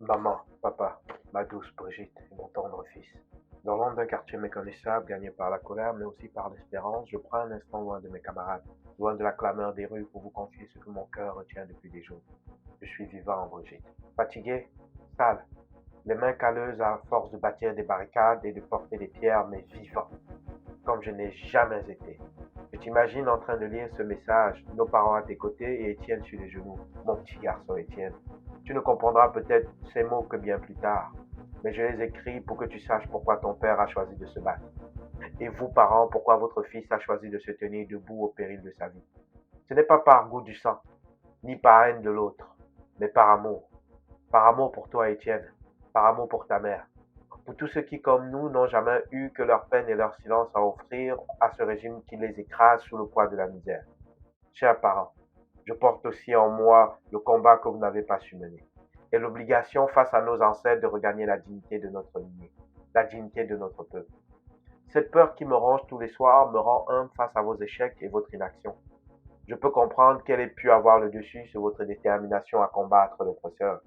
Maman, papa, ma douce Brigitte et mon tendre fils. Dans l'ombre d'un quartier méconnaissable, gagné par la colère, mais aussi par l'espérance, je prends un instant loin de mes camarades, loin de la clameur des rues pour vous confier ce que mon cœur retient depuis des jours. Je suis vivant, Brigitte. Fatigué, sale, les mains calleuses à force de bâtir des barricades et de porter des pierres, mais vivant, comme je n'ai jamais été. Je t'imagine en train de lire ce message, nos parents à tes côtés et Étienne sur les genoux. Mon petit garçon Étienne. Tu ne comprendras peut-être ces mots que bien plus tard, mais je les écris pour que tu saches pourquoi ton père a choisi de se battre. Et vous, parents, pourquoi votre fils a choisi de se tenir debout au péril de sa vie. Ce n'est pas par goût du sang, ni par haine de l'autre, mais par amour. Par amour pour toi, Étienne. Par amour pour ta mère. Pour tous ceux qui, comme nous, n'ont jamais eu que leur peine et leur silence à offrir à ce régime qui les écrase sous le poids de la misère. Chers parents, je porte aussi en moi le combat que vous n'avez pas su mener et l'obligation face à nos ancêtres de regagner la dignité de notre lignée, la dignité de notre peuple. Cette peur qui me ronge tous les soirs me rend humble face à vos échecs et votre inaction. Je peux comprendre qu'elle ait pu avoir le dessus sur votre détermination à combattre l'oppresseur.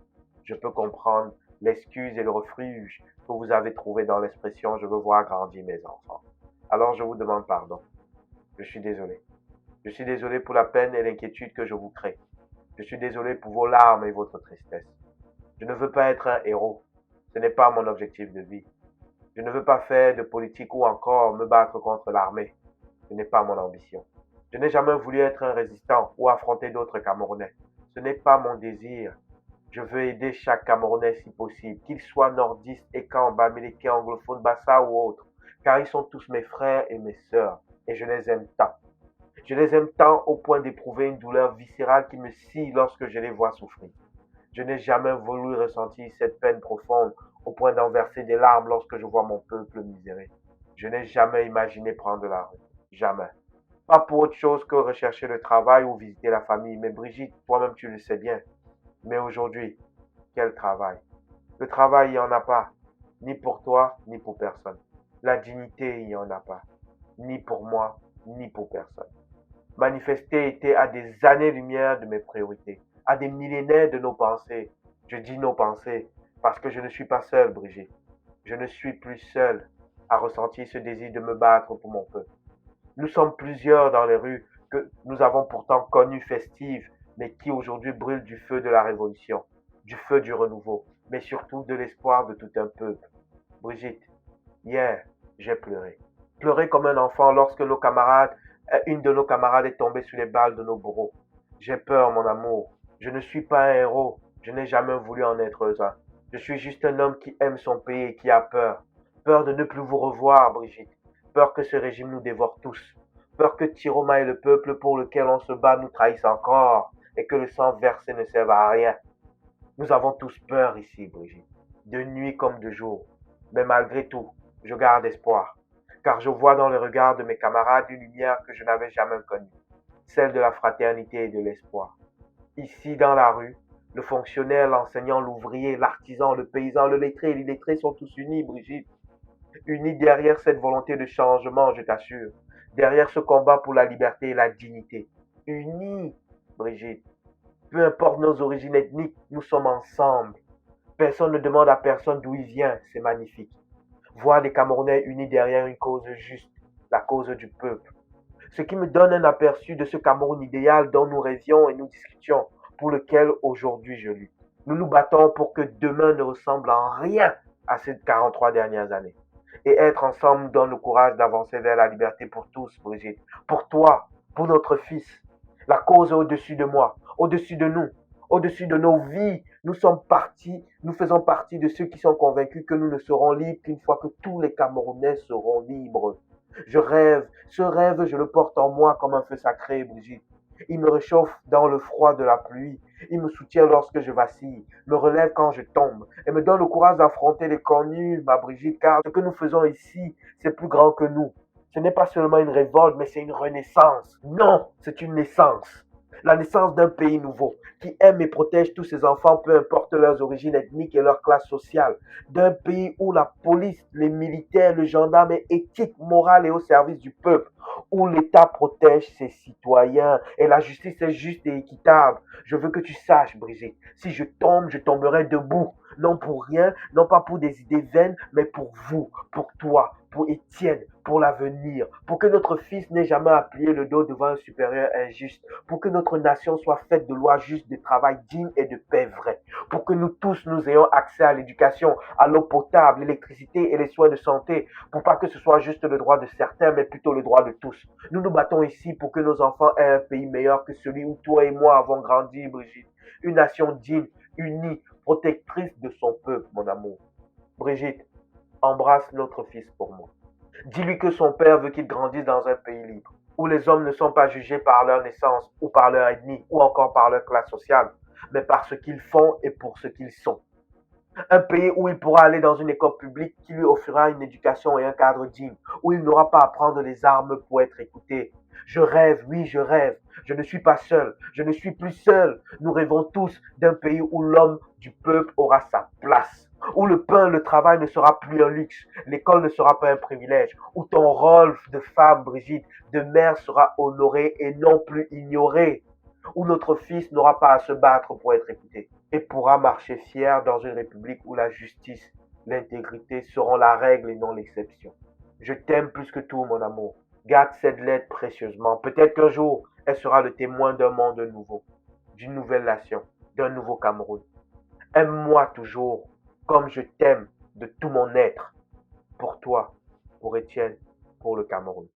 Je peux comprendre l'excuse et le refuge que vous avez trouvé dans l'expression je veux voir grandir mes enfants. Alors je vous demande pardon. Je suis désolé. Je suis désolé pour la peine et l'inquiétude que je vous crée. Je suis désolé pour vos larmes et votre tristesse. Je ne veux pas être un héros. Ce n'est pas mon objectif de vie. Je ne veux pas faire de politique ou encore me battre contre l'armée. Ce n'est pas mon ambition. Je n'ai jamais voulu être un résistant ou affronter d'autres Camerounais. Ce n'est pas mon désir. Je veux aider chaque Camerounais si possible, qu'il soit nordiste, écan, bamileke, anglophone, bassa ou autre, car ils sont tous mes frères et mes sœurs, et je les aime tant. Je les aime tant au point d'éprouver une douleur viscérale qui me scie lorsque je les vois souffrir. Je n'ai jamais voulu ressentir cette peine profonde au point d'en verser des larmes lorsque je vois mon peuple miséré. Je n'ai jamais imaginé prendre la rue. Jamais. Pas pour autre chose que rechercher le travail ou visiter la famille. Mais Brigitte, toi-même tu le sais bien. Mais aujourd'hui, quel travail? Le travail, il n'y en a pas. Ni pour toi, ni pour personne. La dignité, il n'y en a pas. Ni pour moi, ni pour personne. Manifester était à des années-lumière de mes priorités, à des millénaires de nos pensées. Je dis nos pensées parce que je ne suis pas seul, Brigitte. Je ne suis plus seul à ressentir ce désir de me battre pour mon peuple. Nous sommes plusieurs dans les rues que nous avons pourtant connues festives, mais qui aujourd'hui brûlent du feu de la révolution, du feu du renouveau, mais surtout de l'espoir de tout un peuple. Brigitte, hier, j'ai pleuré. Pleuré comme un enfant lorsque une de nos camarades est tombée sous les balles de nos bourreaux. J'ai peur, mon amour. Je ne suis pas un héros. Je n'ai jamais voulu en être un. Je suis juste un homme qui aime son pays et qui a peur. Peur de ne plus vous revoir, Brigitte. Peur que ce régime nous dévore tous. Peur que Tiroma et le peuple pour lequel on se bat nous trahissent encore et que le sang versé ne serve à rien. Nous avons tous peur ici, Brigitte, de nuit comme de jour. Mais malgré tout, je garde espoir, car je vois dans le regard de mes camarades une lumière que je n'avais jamais connue, celle de la fraternité et de l'espoir. Ici, dans la rue, le fonctionnaire, l'enseignant, l'ouvrier, l'artisan, le paysan, le lettré et l'illettré sont tous unis, Brigitte. Unis derrière cette volonté de changement, je t'assure. Derrière ce combat pour la liberté et la dignité. Unis, Brigitte. Peu importe nos origines ethniques, nous sommes ensemble. Personne ne demande à personne d'où il vient, c'est magnifique. Voir des Camerounais unis derrière une cause juste, la cause du peuple. Ce qui me donne un aperçu de ce Cameroun idéal dont nous rêvions et nous discutions, pour lequel aujourd'hui je lutte. Nous nous battons pour que demain ne ressemble en rien à ces 43 dernières années. Et être ensemble nous donne le courage d'avancer vers la liberté pour tous, Brigitte. Pour toi, pour notre fils. La cause est au-dessus de moi, au-dessus de nous, au-dessus de nos vies. Nous faisons partie de ceux qui sont convaincus que nous ne serons libres qu'une fois que tous les Camerounais seront libres. Je rêve, ce rêve, je le porte en moi comme un feu sacré, Brigitte. Il me réchauffe dans le froid de la pluie. Il me soutient lorsque je vacille, me relève quand je tombe et me donne le courage d'affronter les connues, ma Brigitte, car ce que nous faisons ici, c'est plus grand que nous. Ce n'est pas seulement une révolte, mais c'est une renaissance. Non, c'est une naissance. La naissance d'un pays nouveau qui aime et protège tous ses enfants, peu importe leurs origines ethniques et leur classe sociale. D'un pays où la police, les militaires, le gendarme est éthique, morale et au service du peuple. Où l'État protège ses citoyens et la justice est juste et équitable. Je veux que tu saches, Brigitte, si je tombe, je tomberai debout. Non pour rien, non pas pour des idées vaines, mais pour vous, pour toi, pour Étienne, pour l'avenir, pour que notre fils n'ait jamais à plier le dos devant un supérieur injuste, pour que notre nation soit faite de lois justes, de travail digne et de paix vraie, pour que nous tous nous ayons accès à l'éducation, à l'eau potable, l'électricité et les soins de santé, pour pas que ce soit juste le droit de certains, mais plutôt le droit de tous. Nous nous battons ici pour que nos enfants aient un pays meilleur que celui où toi et moi avons grandi, Brigitte. Une nation digne, unie, protectrice de son peuple, mon amour. Brigitte, embrasse notre fils pour moi. Dis-lui que son père veut qu'il grandisse dans un pays libre, où les hommes ne sont pas jugés par leur naissance ou par leur ethnie ou encore par leur classe sociale, mais par ce qu'ils font et pour ce qu'ils sont. Un pays où il pourra aller dans une école publique qui lui offrira une éducation et un cadre digne, où il n'aura pas à prendre les armes pour être écouté. Je rêve, oui, je rêve. Je ne suis pas seul. Je ne suis plus seul. Nous rêvons tous d'un pays où l'homme du peuple aura sa place. Où le pain, le travail ne sera plus un luxe. L'école ne sera pas un privilège. Où ton rôle de femme, Brigitte, de mère sera honoré et non plus ignoré. Où notre fils n'aura pas à se battre pour être écouté et pourra marcher fier dans une république où la justice, l'intégrité seront la règle et non l'exception. Je t'aime plus que tout, mon amour. Garde cette lettre précieusement. Peut-être qu'un jour, elle sera le témoin d'un monde nouveau, d'une nouvelle nation, d'un nouveau Cameroun. Aime-moi toujours comme je t'aime de tout mon être. Pour toi, pour Étienne, pour le Cameroun.